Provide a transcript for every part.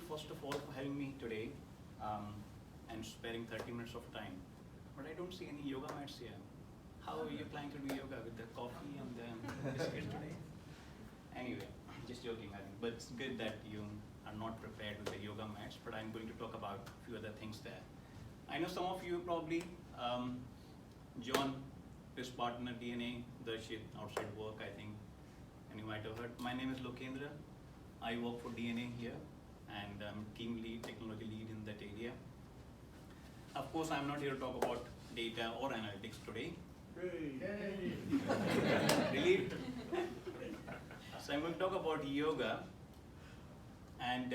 first of all, for having me today and sparing 30 minutes of time. But I don't see any yoga mats here. How are you planning to do yoga with the coffee and the biscuits today? Anyway, just joking, I think. But it's good that you are not prepared with the yoga mats, but I'm going to talk about a few other things there. I know some of you probably, John, his partner DNA, Darshit, outside work, I think, and you might have heard. My name is Lokendra. I work for DNA here, and I'm team lead, technology lead in that area. Of course, I'm not here to talk about data or analytics today. Relieved? So I'm going to talk about yoga and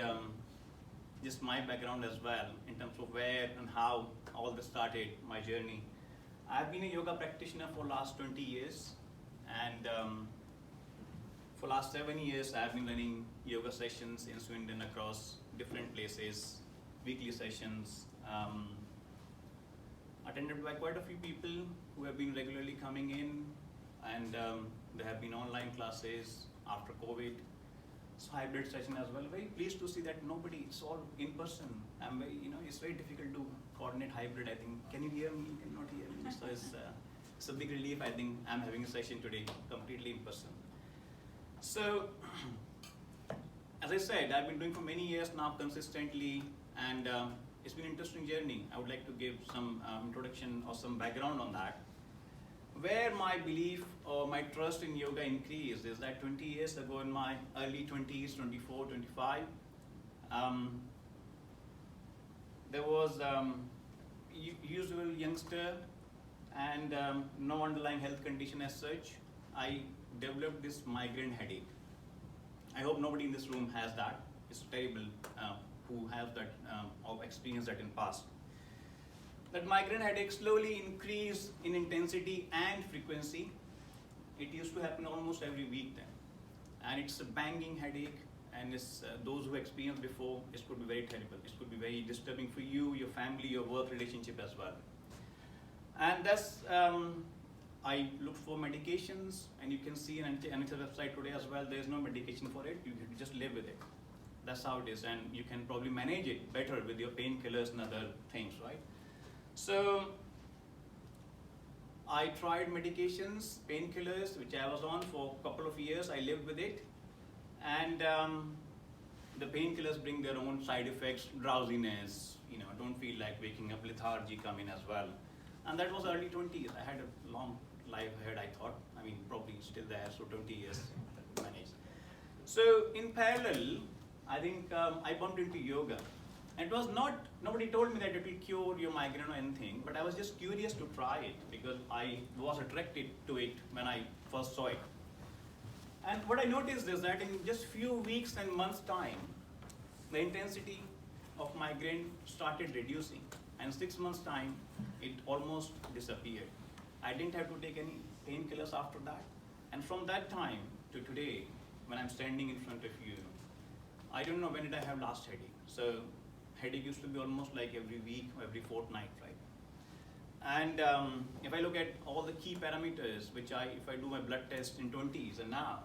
just my background as well in terms of where and how all this started, my journey. I've been a yoga practitioner for last 20 years, and for last 7 years I've been running yoga sessions in Sweden across different places, weekly sessions, attended by quite a few people who have been regularly coming in, and there have been online classes after COVID. So hybrid session as well. Very pleased to see that nobody, it's all in person. I'm very, it's very difficult to coordinate hybrid, I think. Can you hear me? You cannot hear me. So it's a big relief. I think I'm having a session today completely in person. So, as I said, I've been doing for many years now consistently, and it's been an interesting journey. I would like to give some introduction or some background on that. Where my belief or my trust in yoga increased is that 20 years ago in my early 20s, 24, 25, there was usual youngster and no underlying health condition as such. I developed this migraine headache. I hope nobody in this room has that. It's terrible who have that or experienced that in past. That migraine headache slowly increased in intensity and frequency. It used to happen almost every week then. And it's a banging headache, and it's, those who experienced before, it could be very terrible. It could be very disturbing for you, your family, your work relationship as well. And that's, I looked for medications, and you can see on NHS website today as well, there's no medication for it, you just live with it. That's how it is, and you can probably manage it better with your painkillers and other things, right? So I tried medications, painkillers, which I was on for a couple of years. I lived with it, and the painkillers bring their own side effects, drowsiness, don't feel like waking up, lethargy come in as well. And that was early 20s. I had a long life ahead, I thought. I mean, probably still there, so 20 years managed. So in parallel, I think I bumped into yoga. And it was not, nobody told me that it will cure your migraine or anything, but I was just curious to try it because I was attracted to it when I first saw it. And what I noticed is that in just few weeks and months' time, the intensity of migraine started reducing. And 6 months' time, it almost disappeared. I didn't have to take any painkillers after that. And from that time to today, when I'm standing in front of you, I don't know when did I have last headache. So headache used to be almost like every week or every fortnight, right? And if I look at all the key parameters, which if I do my blood test in 20s and now,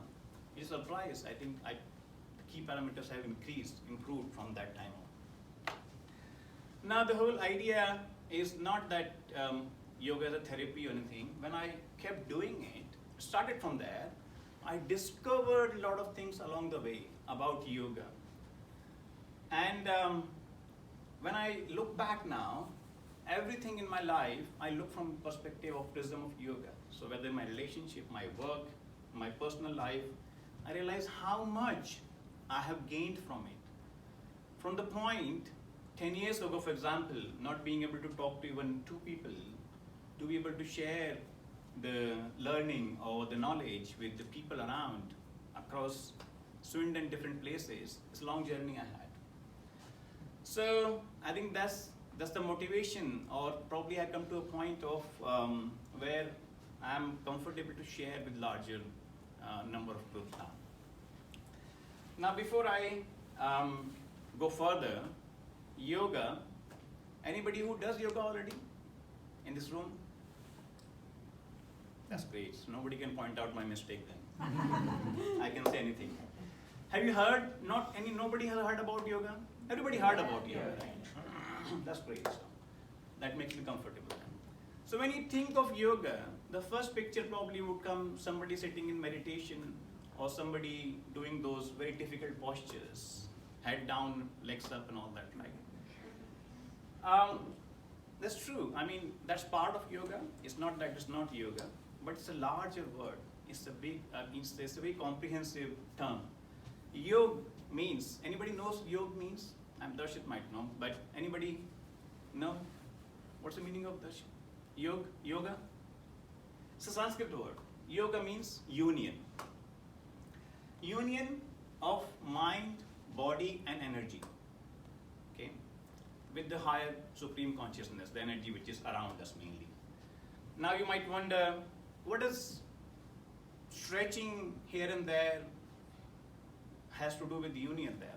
it's a surprise. I think the key parameters have improved from that time on. Now the whole idea is not that yoga is a therapy or anything. When I kept doing it, started from there, I discovered a lot of things along the way about yoga. And when I look back now, everything in my life, I look from perspective of prism of yoga. So whether my relationship, my work, my personal life, I realize how much I have gained from it. From the point, 10 years ago, for example, not being able to talk to even 2 people, to be able to share the learning or the knowledge with the people around, across Sweden, different places, it's a long journey I had. So I think that's the motivation, or probably I come to a point of where I'm comfortable to share with larger number of groups now. Now before I go further, yoga, anybody who does yoga already in this room? That's great, so nobody can point out my mistake then. I can say anything. Have you heard, nobody has heard about yoga? Everybody heard about yoga, right? That's great. So that makes me comfortable. So when you think of yoga, the first picture probably would come somebody sitting in meditation or somebody doing those very difficult postures, head down, legs up and all that, right? That's true. I mean, that's part of yoga. It's not that it's not yoga, but it's a larger word. It's a big, it's a very comprehensive term. Yog means, anybody knows yog means? Darshit might know, but anybody know? What's the meaning of Darshit? Yoga? It's a Sanskrit word. Yoga means union. Union of mind, body and energy. Okay? With the higher supreme consciousness, the energy which is around us mainly. Now you might wonder, what does stretching here and there has to do with the union there, right?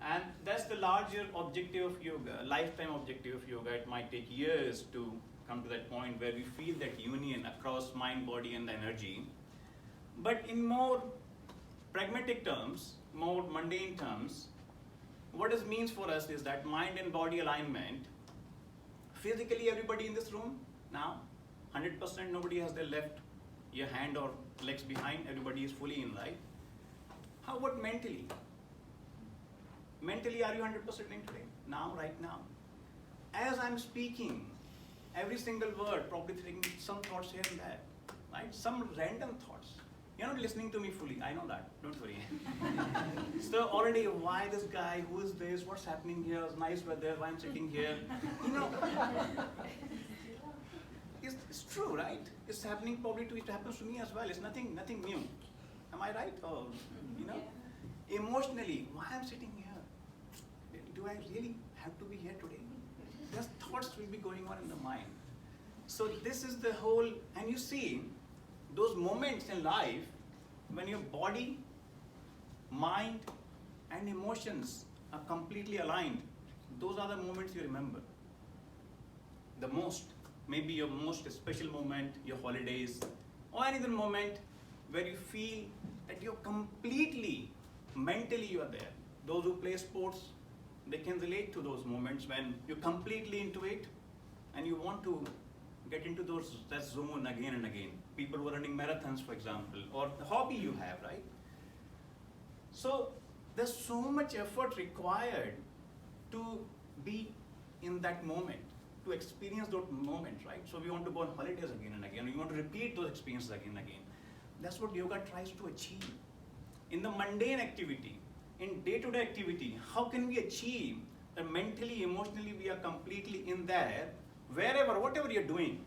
And that's the larger objective of yoga, lifetime objective of yoga. It might take years to come to that point where we feel that union across mind, body and energy. But in more pragmatic terms, more mundane terms, what it means for us is that mind and body alignment, physically everybody in this room now, 100% nobody has their left your hand or legs behind, everybody is fully in, right? How about mentally? Mentally, are you 100% in today? Now, right now. As I'm speaking, every single word probably thinking some thoughts here and there, right? Some random thoughts. You're not listening to me fully, I know that, don't worry. So already, why this guy, who is this, what's happening here, it's nice weather, why I'm sitting here, you know. It's true, right? It's happening probably to, it happens to me as well, it's nothing new. Am I right? Or, you know, emotionally, why I'm sitting here? Do I really have to be here today? Those thoughts will be going on in the mind. So this is the whole, and you see, those moments in life when your body, mind, and emotions are completely aligned, those are the moments you remember the most. Maybe your most special moment, your holidays, or any other moment where you feel that you're completely, mentally you are there. Those who play sports, they can relate to those moments when you're completely into it and you want to get into that zone again and again. People who are running marathons, for example, or the hobby you have, right? So there's so much effort required to be in that moment, to experience those moments, right? So we want to go on holidays again and again. We want to repeat those experiences again and again. That's what yoga tries to achieve. In the mundane activity, in day-to-day activity, how can we achieve that mentally, emotionally, we are completely in there, wherever, whatever you're doing.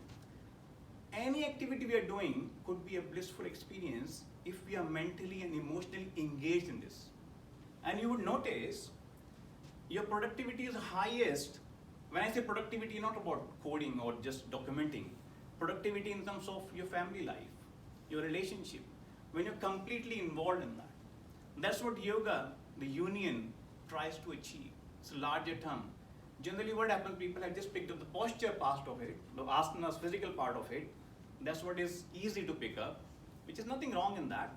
Any activity we are doing could be a blissful experience if we are mentally and emotionally engaged in this. And you would notice your productivity is highest. When I say productivity, not about coding or just documenting. Productivity in terms of your family life, your relationship, when you're completely involved in that. That's what yoga, the union, tries to achieve. It's a larger term. Generally what happens, people have just picked up the posture part of it, the asanas, physical part of it. That's what is easy to pick up, which is nothing wrong in that.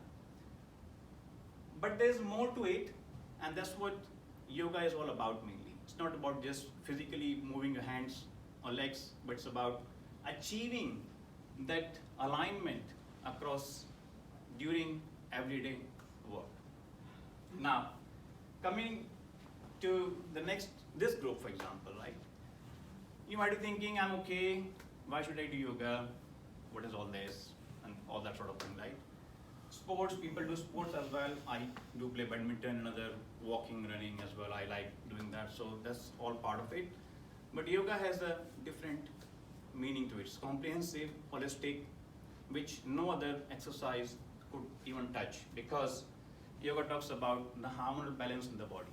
But there's more to it, and that's what yoga is all about mainly. It's not about just physically moving your hands or legs, but it's about achieving that alignment across during everyday work. Now, coming to the next, this group for example, right? You might be thinking, I'm okay, why should I do yoga? What is all this? And all that sort of thing, right? Sports, people do sports as well. I do play badminton and other walking, running as well. I like doing that, so that's all part of it. But yoga has a different meaning to it. It's comprehensive, holistic, which no other exercise could even touch, because yoga talks about the hormonal balance in the body.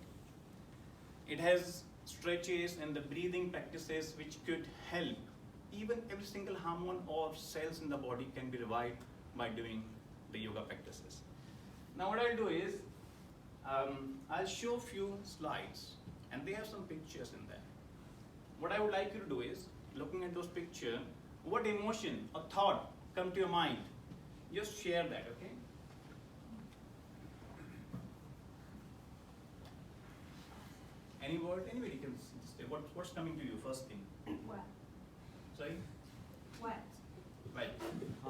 It has stretches and the breathing practices which could help. Even every single hormone or cells in the body can be revived by doing the yoga practices. Now what I'll do is, I'll show a few slides and they have some pictures in there. What I would like you to do is, looking at those pictures, what emotion or thought come to your mind? Just share that, okay? Any word? Anybody can say what's coming to you first thing? Wet. Sorry? Wet. Right.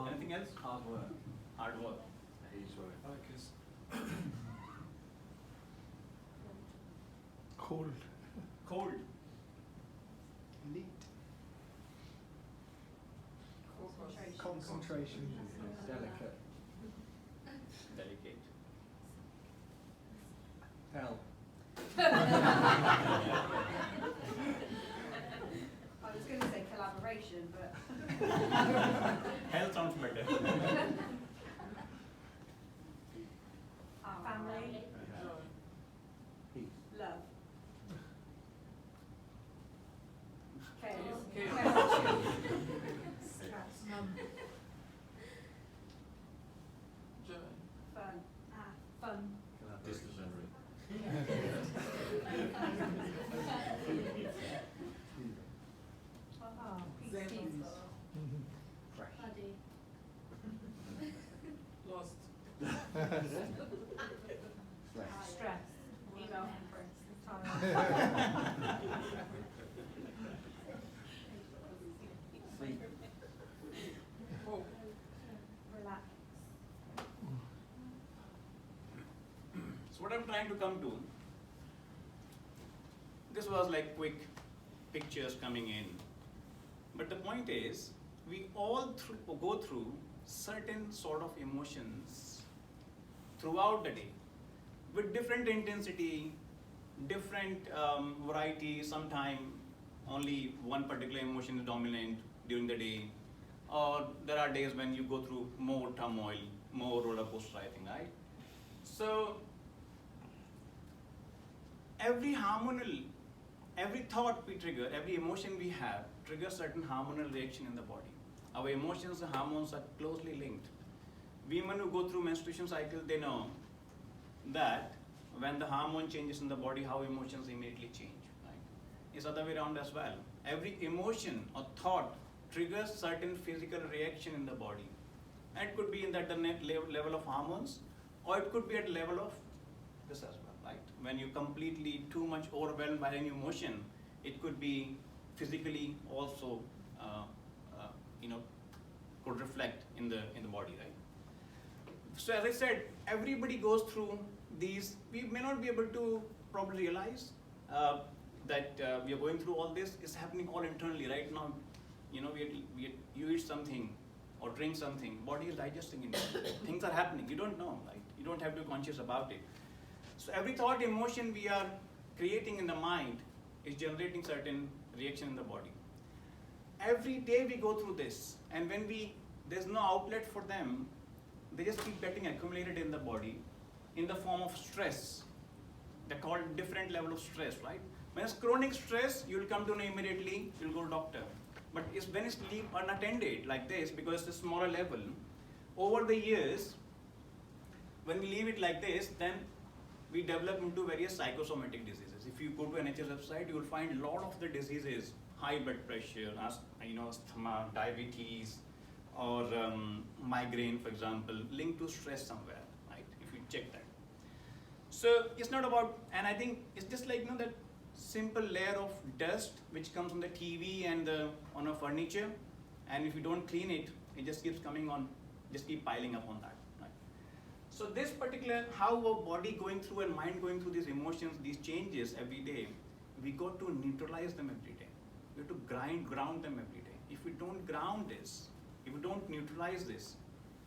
Anything else? Hard work. Hard work. Focus. Cold. Cold. Neat. Concentration. Concentration. Delicate. Delicate. Hell. I was going to say collaboration, but Hell sounds better. family, Peace. love. Chaos. Chaos. Stress. Fun. Fun. Distant memory. Peaceful. Fresh. Lost. Fresh. Stress. Email from Chris. Sleep. Relax. So what I'm trying to come to, this was like quick pictures coming in. But the point is, we all go through certain sort of emotions throughout the day with different intensity, different variety. Sometimes only one particular emotion is dominant during the day, or there are days when you go through more turmoil, more roller coaster, I think, right? So every hormonal, every thought we trigger, every emotion we have triggers certain hormonal reaction in the body. Our emotions and hormones are closely linked. Women who go through menstruation cycle, they know that when the hormone changes in the body, how emotions immediately change. Right? It's other way around as well. Every emotion or thought triggers certain physical reaction in the body. And it could be in that the level of hormones, or it could be at the level of this as well, right? When you're completely too much overwhelmed by any emotion, it could be physically also, could reflect in the body, right? So as I said, everybody goes through these. We may not be able to probably realize that we are going through all this. It's happening all internally right now. You eat something or drink something, body is digesting it. Things are happening. You don't know, right? You don't have to be conscious about it. So every thought, emotion we are creating in the mind is generating certain reaction in the body. Every day we go through this, and when there's no outlet for them, they just keep getting accumulated in the body in the form of stress. They're called different level of stress, right? When it's chronic stress, you'll come to know immediately, you'll go to doctor. But when it's leave unattended like this, because it's a smaller level, over the years, when we leave it like this, then we develop into various psychosomatic diseases. If you go to NHS website, you will find a lot of the diseases, high blood pressure, asthma, diabetes, or migraine, for example, linked to stress somewhere, right? If you check that. So it's not about, and I think it's just like that simple layer of dust which comes on the TV and on a furniture, and if you don't clean it, it just keeps coming on, just keep piling up on that. Right? So this particular, how our body going through and mind going through these emotions, these changes every day, we got to neutralize them every day. We have to ground them every day. If we don't ground this, if we don't neutralize this,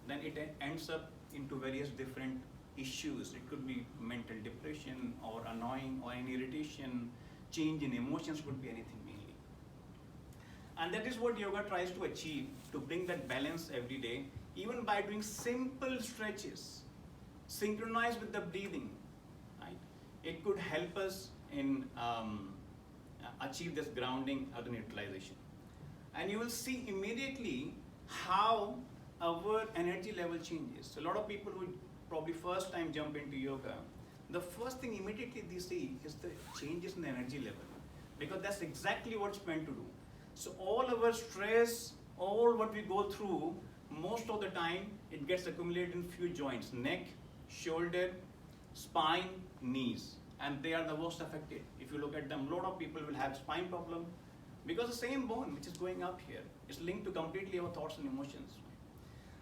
then it ends up into various different issues. It could be mental depression or annoying or any irritation, change in emotions, could be anything mainly. And that is what yoga tries to achieve, to bring that balance every day, even by doing simple stretches, synchronized with the breathing, right? It could help us in achieve this grounding or the neutralization. And you will see immediately how our energy level changes. So a lot of people who probably first time jump into yoga, the first thing immediately they see is the changes in the energy level, because that's exactly what it's meant to do. So all our stress, all what we go through, most of the time it gets accumulated in few joints: neck, shoulder, spine, knees. and they are the most affected. If you look at them, a lot of people will have spine problem because the same bone which is going up here is linked to completely our thoughts and emotions.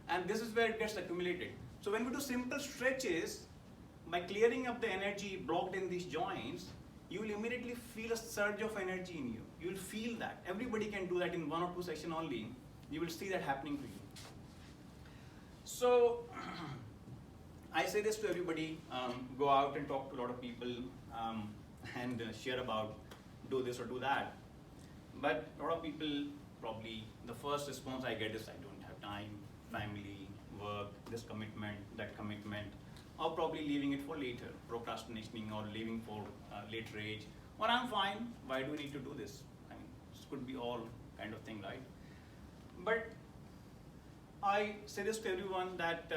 And this is where it gets accumulated. So when we do simple stretches, by clearing up the energy blocked in these joints, you will immediately feel a surge of energy in you. You will feel that. Everybody can do that in 1 or 2 sessions only. You will see that happening to you. So I say this to everybody, go out and talk to a lot of people and share about do this or do that. But a lot of people, probably the first response I get is I don't have time, family, work, this commitment, that commitment, or probably leaving it for later, procrastinating or leaving for later age, or I'm fine, why do we need to do this? I mean, this could be all kind of thing, right? But I say this to everyone that,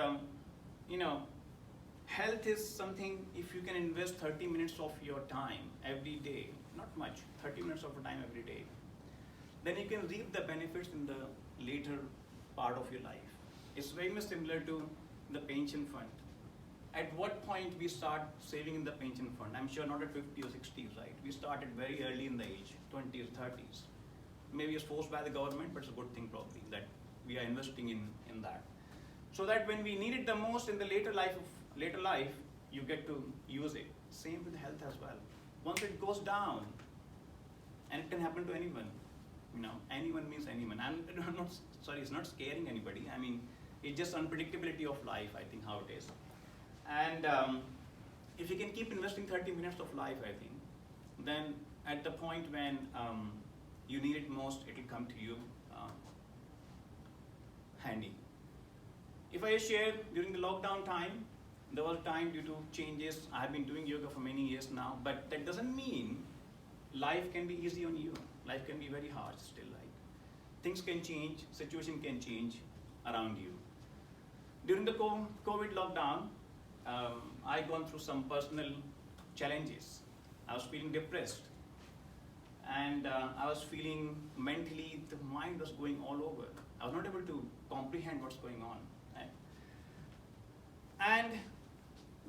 health is something, if you can invest 30 minutes of your time every day, not much, 30 minutes of your time every day, then you can reap the benefits in the later part of your life. It's very much similar to the pension fund. At what point we start saving in the pension fund? I'm sure not at 50 or 60s, right? We started very early in the age, 20s, 30s. Maybe it's forced by the government, but it's a good thing probably that we are investing in that. So that when we need it the most in the later life, you get to use it. Same with health as well. Once it goes down, and it can happen to anyone, anyone means anyone. And it's not scaring anybody. I mean, it's just unpredictability of life, I think, how it is. And if you can keep investing 30 minutes of life, I think, then at the point when you need it most, it will come to you handy. If I share, during the lockdown time, there was a time due to changes. I have been doing yoga for many years now, but that doesn't mean life can be easy on you. Life can be very hard still. Like, things can change, situation can change around you. During the COVID lockdown, I gone through some personal challenges. I was feeling depressed, and I was feeling mentally, the mind was going all over. I was not able to comprehend what's going on. Right? And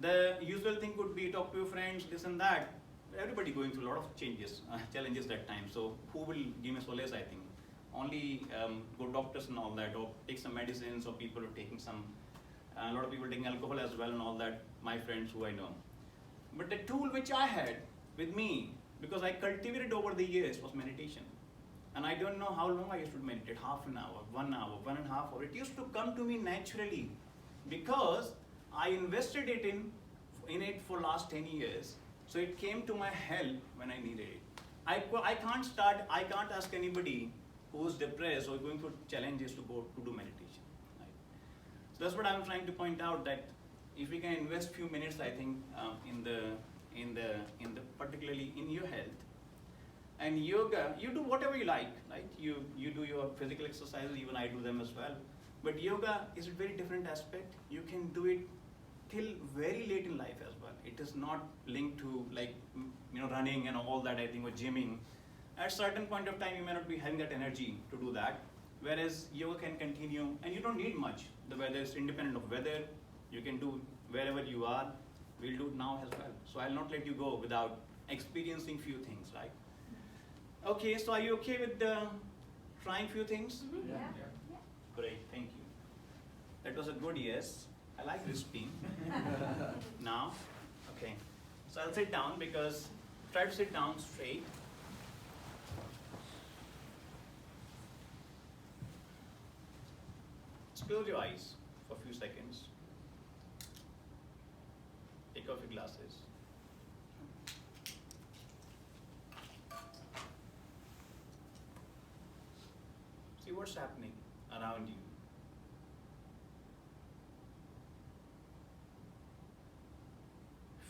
the usual thing would be talk to your friends, this and that. Everybody going through a lot of changes, challenges that time. So who will give me solace, I think? Only good doctors and all that, or take some medicines, or people are taking some, a lot of people taking alcohol as well and all that, my friends who I know. But the tool which I had with me, because I cultivated over the years, was meditation. And I don't know how long I used to meditate, half an hour, 1 hour, 1.5 hours. It used to come to me naturally because I invested it in it for last 10 years. So it came to my help when I needed it. I can't ask anybody who's depressed or going through challenges to go to do meditation. Right? So that's what I'm trying to point out, that if we can invest few minutes, I think, in the particularly in your health. And yoga, you do whatever you like, right? You do your physical exercises, even I do them as well. But yoga is a very different aspect. You can do it till very late in life as well. It is not linked to running and all that, I think, or gymming. At certain point of time, you may not be having that energy to do that. Whereas yoga can continue, and you don't need much. The weather is independent of weather. You can do wherever you are. We'll do it now as well. So I'll not let you go without experiencing few things, right? Okay, so are you okay with trying few things? Mm-hmm. Yeah. Great, thank you. That was a good yes. I like this team. Now, okay. So I'll sit down, because try to sit down straight. Just close your eyes for a few seconds. Take off your glasses. See what's happening around you.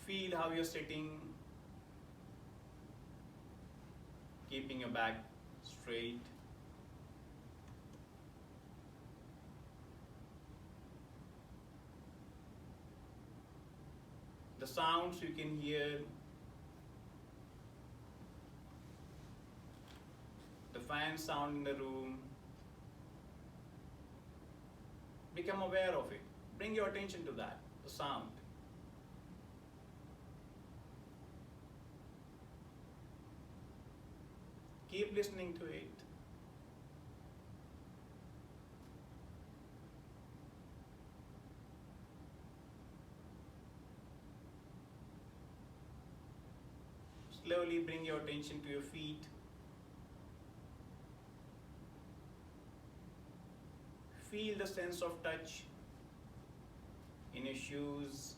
Feel how you're sitting, keeping your back straight. The sounds you can hear, the fan sound in the room. Become aware of it. Bring your attention to that, the sound. Keep listening to it. Slowly bring your attention to your feet. Feel the sense of touch in your shoes,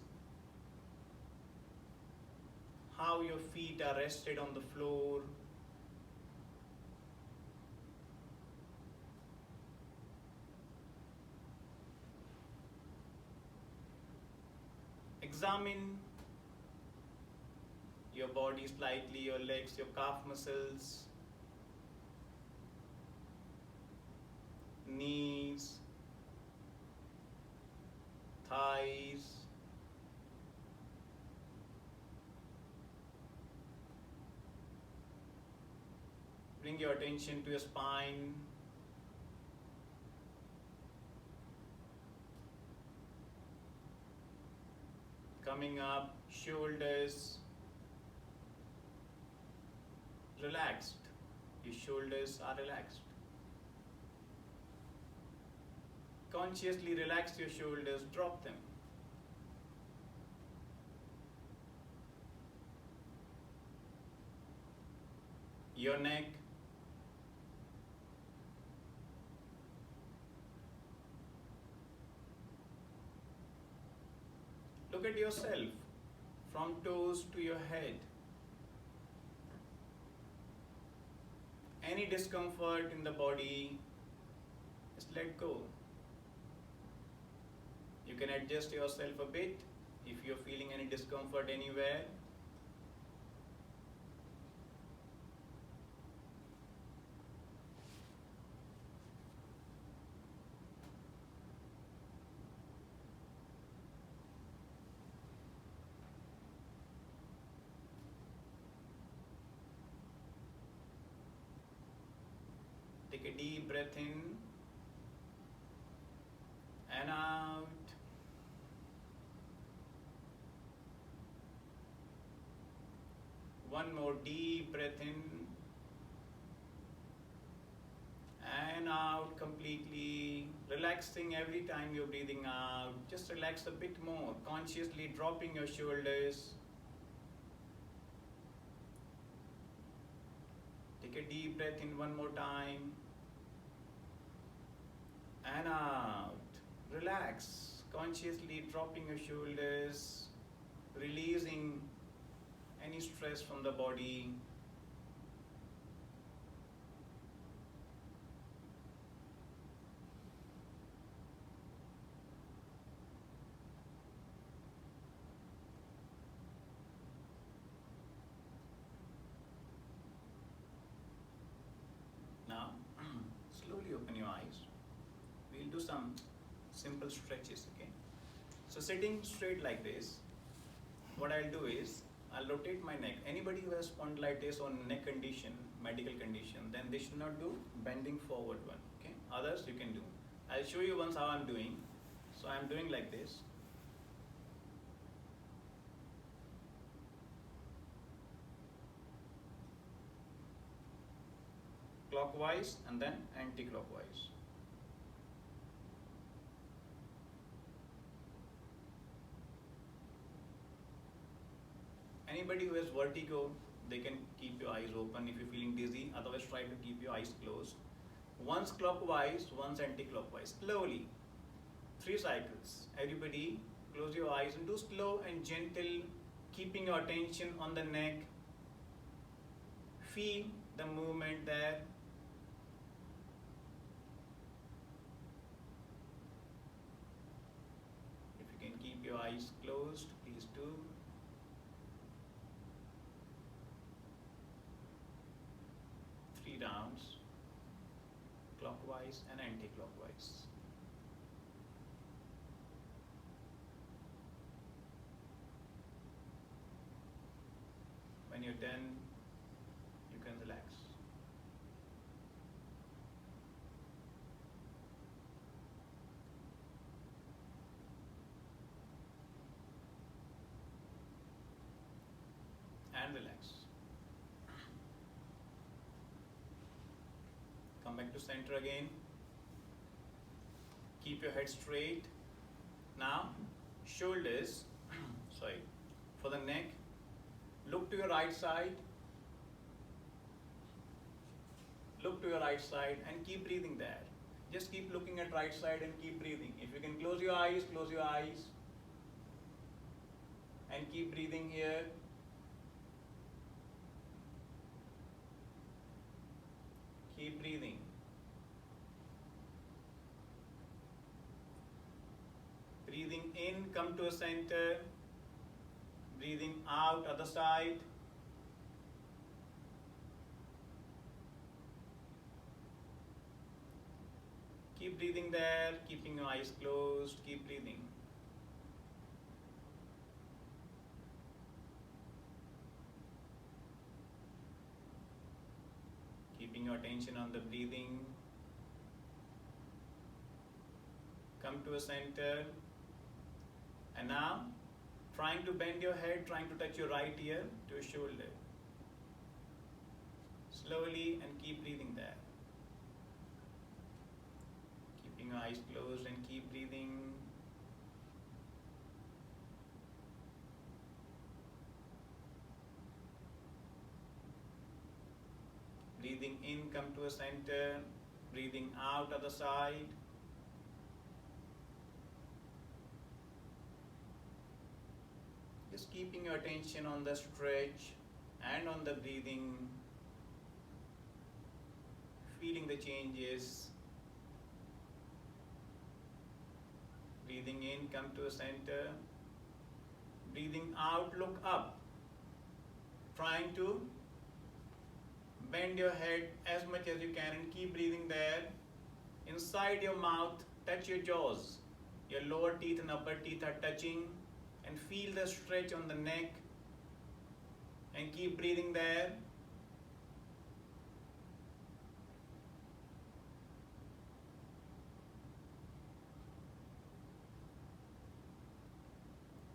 how your feet are rested on the floor. Examine your body slightly, your legs, your calf muscles, knees, thighs. Bring your attention to your spine. Coming up, shoulders relaxed. Your shoulders are relaxed. Consciously relax your shoulders, drop them. Your neck. Look at yourself from toes to your head. Any discomfort in the body, just let go. You can adjust yourself a bit if you're feeling any discomfort anywhere. Take a deep breath in and out. One more deep breath in and out completely, relaxing every time you're breathing out. Just relax a bit more, consciously dropping your shoulders. Take a deep breath in one more time and out. Relax, consciously dropping your shoulders, releasing any stress from the body. Now, slowly open your eyes. We'll do some simple stretches, okay? So sitting straight like this, what I'll do is, I'll rotate my neck. Anybody who has spondylitis or neck condition, medical condition, then they should not do bending forward one, okay? Others you can do. I'll show you once how I'm doing. So I'm doing like this. Clockwise and then anti-clockwise. Anybody who has vertigo, they can keep your eyes open if you're feeling dizzy. Otherwise, try to keep your eyes closed. Once clockwise, once anti-clockwise. Slowly. 3 cycles. Everybody, close your eyes and do slow and gentle, keeping your attention on the neck. Feel the movement there. If you can keep your eyes closed, please do. Rounds, clockwise and anti-clockwise. When you're done, you can relax. And relax. Back to center again. Keep your head straight. Now, shoulders, sorry, for the neck, look to your right side. Look to your right side and keep breathing there. Just keep looking at right side and keep breathing. If you can close your eyes, close your eyes. And keep breathing here. Keep breathing. Breathing in, come to a center. Breathing out, other side. Keep breathing there, keeping your eyes closed, keep breathing. Keeping your attention on the breathing. Come to a center. And now, trying to bend your head, trying to touch your right ear to your shoulder. Slowly and keep breathing there. Keeping your eyes closed and keep breathing. Breathing in, come to a center. Breathing out, other side. Just keeping your attention on the stretch and on the breathing. Feeling the changes. Breathing in, come to a center. Breathing out, look up. Trying to bend your head as much as you can and keep breathing there. Inside your mouth, touch your jaws. Your lower teeth and upper teeth are touching. And feel the stretch on the neck. And keep breathing there.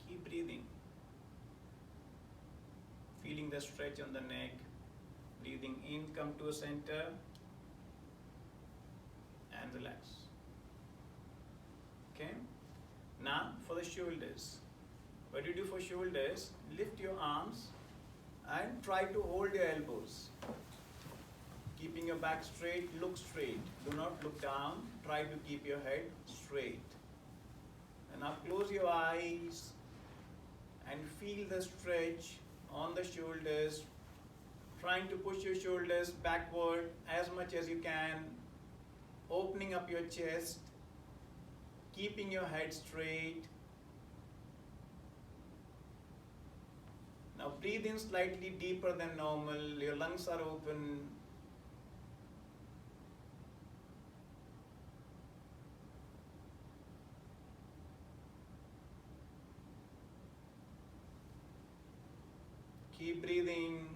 Keep breathing. Feeling the stretch on the neck. Breathing in, come to a center. And relax. Okay? Now for the shoulders. What do you do for shoulders? Lift your arms and try to hold your elbows. Keeping your back straight, look straight. Do not look down. Try to keep your head straight. And now close your eyes and feel the stretch on the shoulders. Trying to push your shoulders backward as much as you can. Opening up your chest. Keeping your head straight. Now breathe in slightly deeper than normal. Your lungs are open. Keep breathing.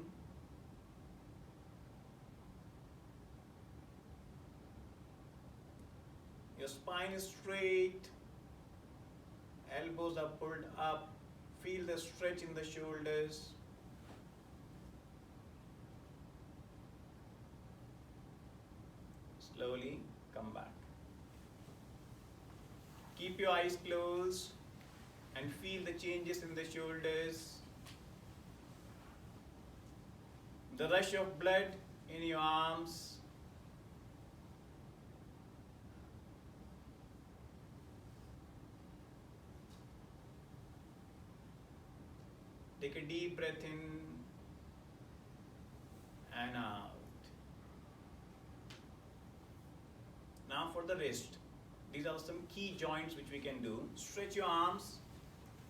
Your spine is straight. Elbows are pulled up. Feel the stretch in the shoulders. Slowly come back. Keep your eyes closed and feel the changes in the shoulders. The rush of blood in your arms. Take a deep breath in and out. Now for the wrist. These are some key joints which we can do. Stretch your arms,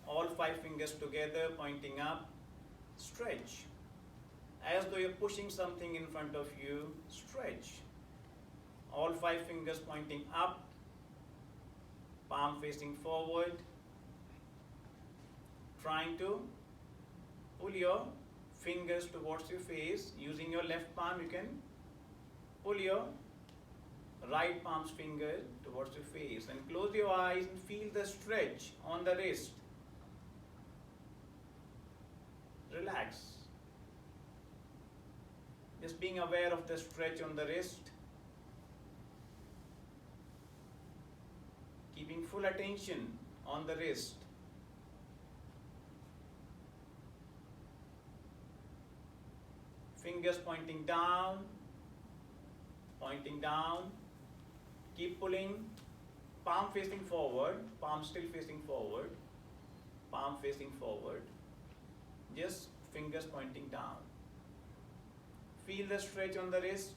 all 5 fingers together, pointing up. Stretch. As though you're pushing something in front of you, stretch. All 5 fingers pointing up, palm facing forward. Trying to pull your fingers towards your face. Using your left palm, you can pull your right palm's finger towards your face. And close your eyes and feel the stretch on the wrist. Relax. Just being aware of the stretch on the wrist. keeping full attention on the wrist. Fingers pointing down, pointing down. Keep pulling, palm facing forward, palm still facing forward, palm facing forward. Just fingers pointing down. Feel the stretch on the wrist.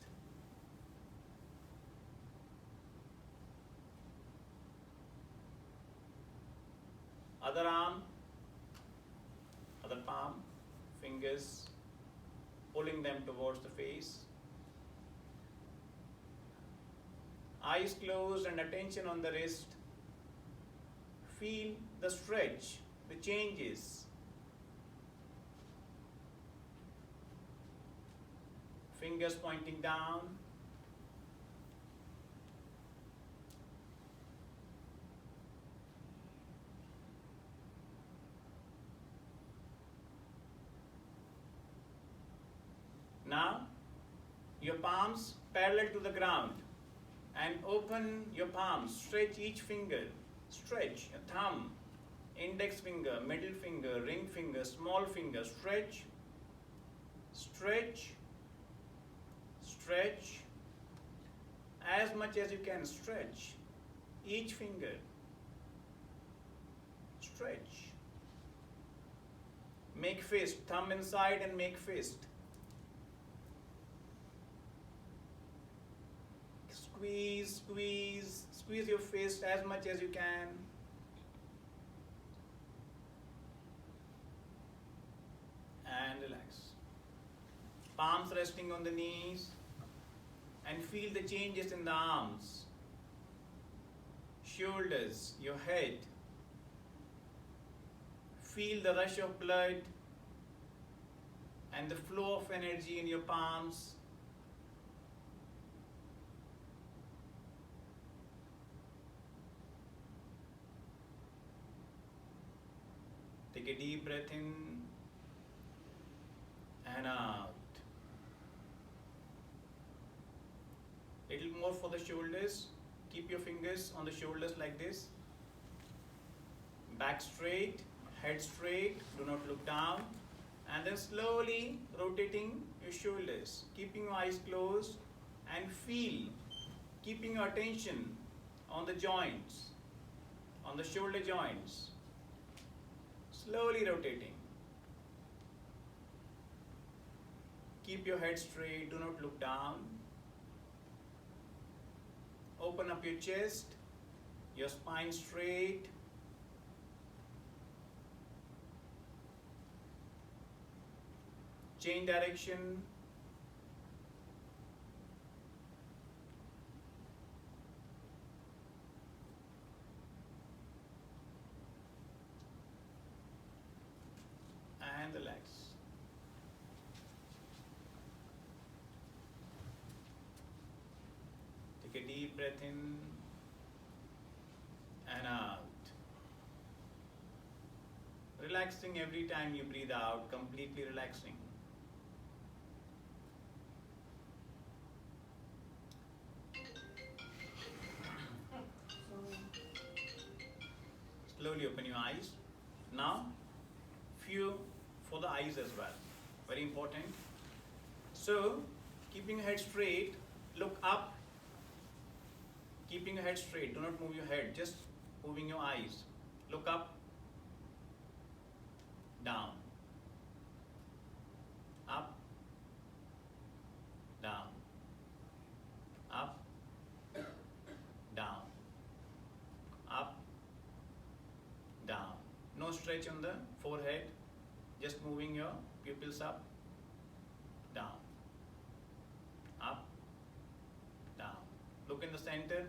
Other arm, other palm, fingers pulling them towards the face. Eyes closed and attention on the wrist. Feel the stretch, the changes. Fingers pointing down. Now, your palms parallel to the ground and open your palms, stretch each finger, stretch your thumb, index finger, middle finger, ring finger, small finger, stretch, stretch, stretch, as much as you can stretch each finger, stretch. Make fist, thumb inside and make fist. Squeeze, squeeze, squeeze your fist as much as you can. And relax. Palms resting on the knees and feel the changes in the arms, shoulders, your head. Feel the rush of blood and the flow of energy in your palms. Take a deep breath in and out. Little more for the shoulders. Keep your fingers on the shoulders like this. Back straight, head straight, do not look down. And then slowly rotating your shoulders, keeping your eyes closed and feel, keeping your attention on the joints, on the shoulder joints. Slowly rotating. Keep your head straight, do not look down. Open up your chest, your spine straight. Change direction. And relax. Take a deep breath in and out. Relaxing every time you breathe out, completely relaxing. Slowly open your eyes. Now, few for the eyes as well. Very important. So, keeping your head straight, look up. Keeping your head straight, do not move your head, just moving your eyes. Look up, down, up, down, up, down, up, down. No stretch on the forehead, just moving your pupils up, down, up, down. Look in the center.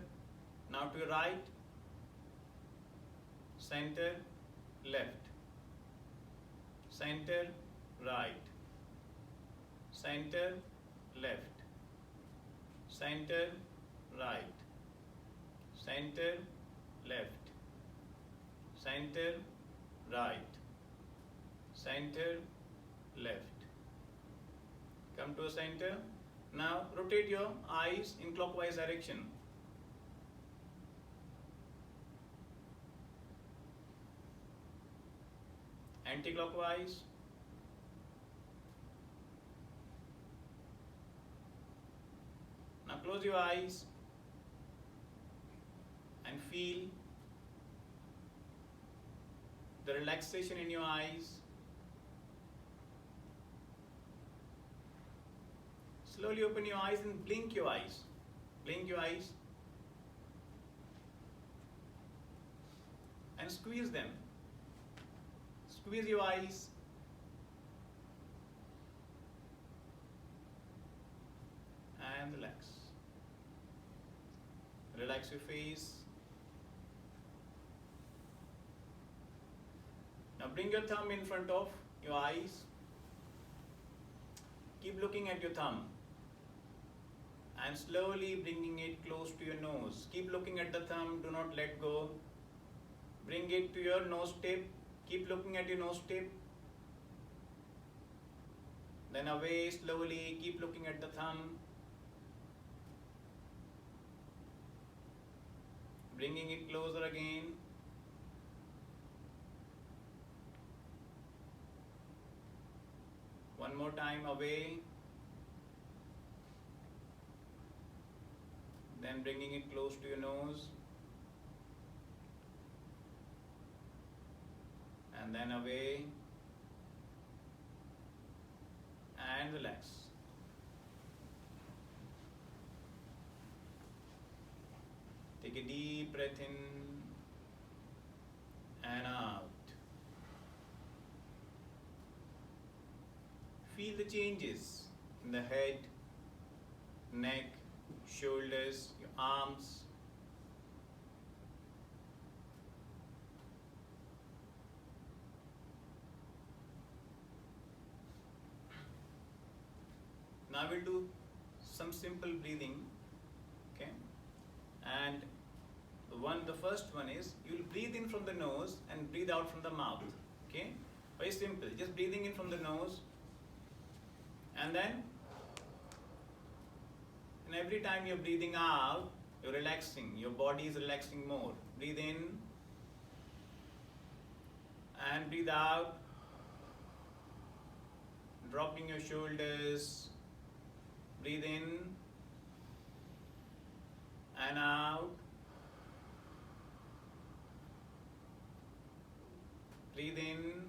Now to your right, center, left, center, right, center, left, center, right, center, left, center, right, center, left. Come to a center. Now rotate your eyes in clockwise direction. Anti-clockwise. Now close your eyes and feel the relaxation in your eyes. Slowly open your eyes and blink your eyes. Blink your eyes and squeeze them. Squeeze your eyes. And relax. Relax your face. Now bring your thumb in front of your eyes. Keep looking at your thumb and slowly bringing it close to your nose. Keep looking at the thumb, do not let go. Bring it to your nose tip. Keep looking at your nose tip. Then away slowly, keep looking at the thumb. Bringing it closer again. One more time, away. Then bringing it close to your nose. And then away. And relax. Take a deep breath in and out. Feel the changes in the head, neck, shoulders, your arms. Now we'll do some simple breathing, okay? And the first one is you'll breathe in from the nose and breathe out from the mouth, okay? Very simple, just breathing in from the nose, and then every time you're breathing out, you're relaxing, your body is relaxing more. Breathe in and breathe out, dropping your shoulders. Breathe in and out. Breathe in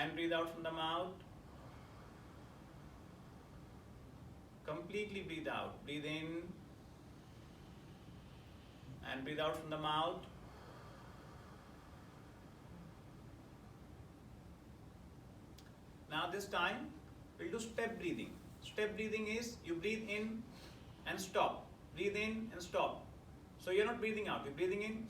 and breathe out from the mouth. Completely breathe out. Breathe in and breathe out from the mouth. Now this time we'll do step breathing. Step breathing is you breathe in and stop. Breathe in and stop. So you're not breathing out, you're breathing in.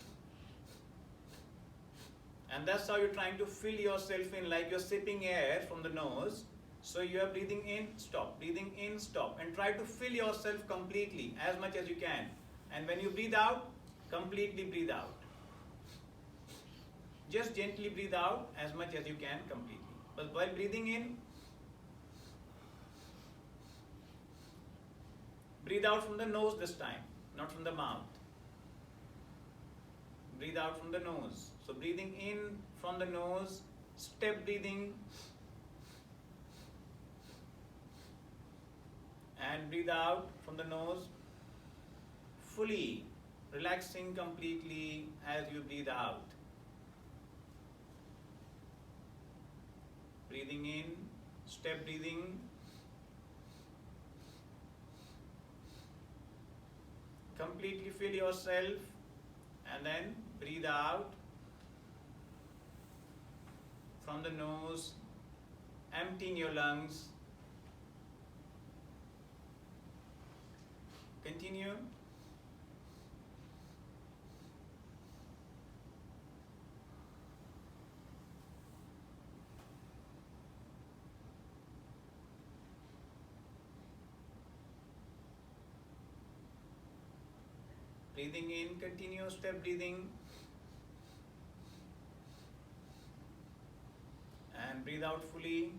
And that's how you're trying to fill yourself in, like you're sipping air from the nose. So you are breathing in, stop, breathing in, stop. And try to fill yourself completely as much as you can. And when you breathe out, completely breathe out. Just gently breathe out as much as you can completely. But while breathing in, breathe out from the nose this time, not from the mouth. Breathe out from the nose. So breathing in from the nose, step breathing, and breathe out from the nose, fully relaxing completely as you breathe out. Breathing in, step breathing, completely fill yourself, and then breathe out from the nose, emptying your lungs. Continue. Breathing in, continue step breathing. And breathe out fully.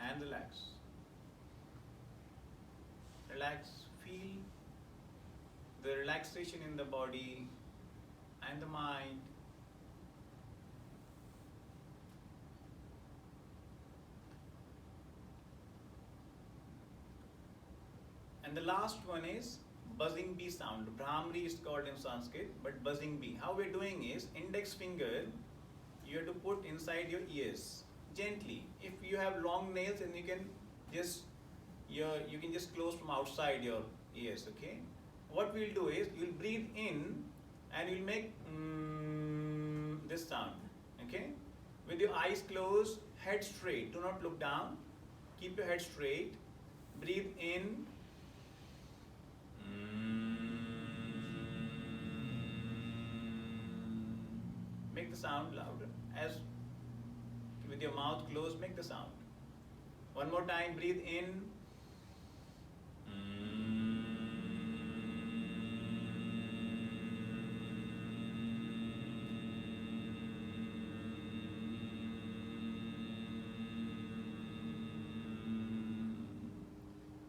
And relax. Relax. relax. Feel the relaxation in the body and the mind. And the last one is buzzing bee sound. Brahmari is called in Sanskrit, but buzzing bee. How we're doing is index finger you have to put inside your ears gently. If you have long nails, then you can just close from outside your ears. Okay. What we'll do is you'll breathe in and you'll make this sound. Okay. With your eyes closed, head straight. Do not look down. Keep your head straight. Breathe in. Make the sound louder. As with your mouth closed, make the sound. One more time, breathe in.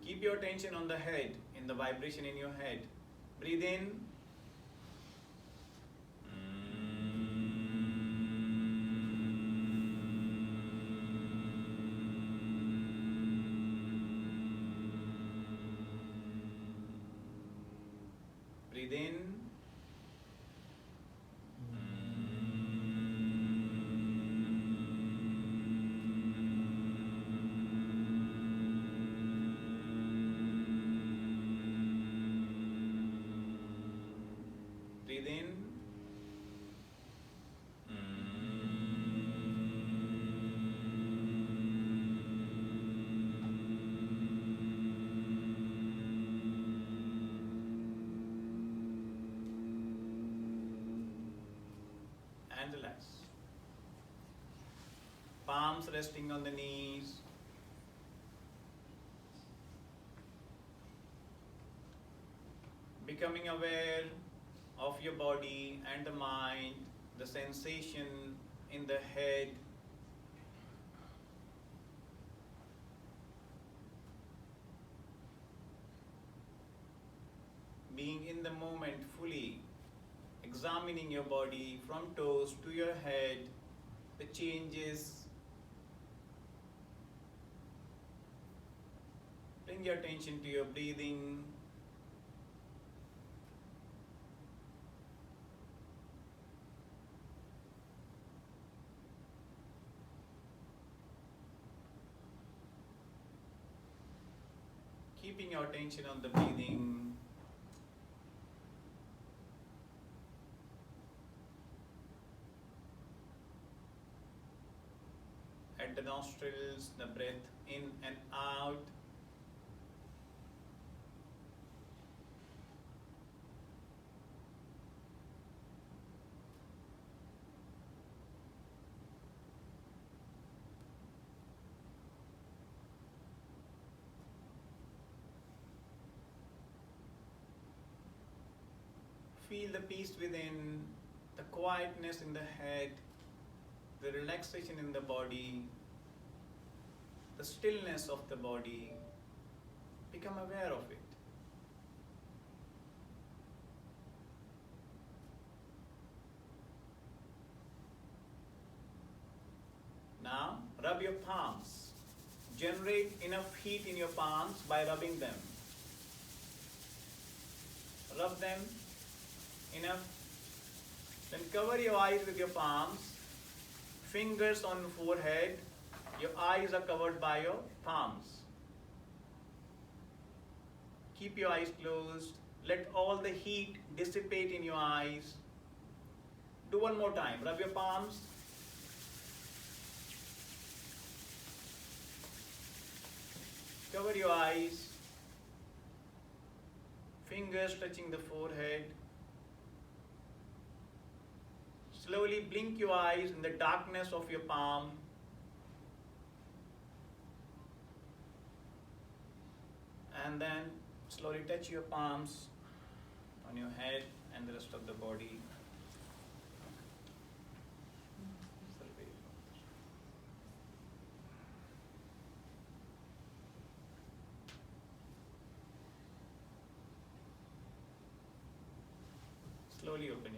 Keep your attention on the head, in the vibration in your head. Breathe in. Breathe in. Breathe in. And relax. Palms resting on the knees. Becoming aware of your body and the mind, the sensation in the head. Being in the moment fully, examining your body from toes to your head, the changes. Bring your attention to your breathing. Keeping your attention on the breathing. At the nostrils, the breath in and out. Feel the peace within, the quietness in the head, the relaxation in the body, the stillness of the body. Become aware of it. Now, rub your palms. Generate enough heat in your palms by rubbing them. Rub them enough. Then cover your eyes with your palms. Fingers on the forehead. Your eyes are covered by your palms. Keep your eyes closed. Let all the heat dissipate in your eyes. Do one more time. Rub your palms. Cover your eyes. Fingers touching the forehead. Slowly blink your eyes in the darkness of your palm. And then slowly touch your palms on your head and the rest of the body. Slowly open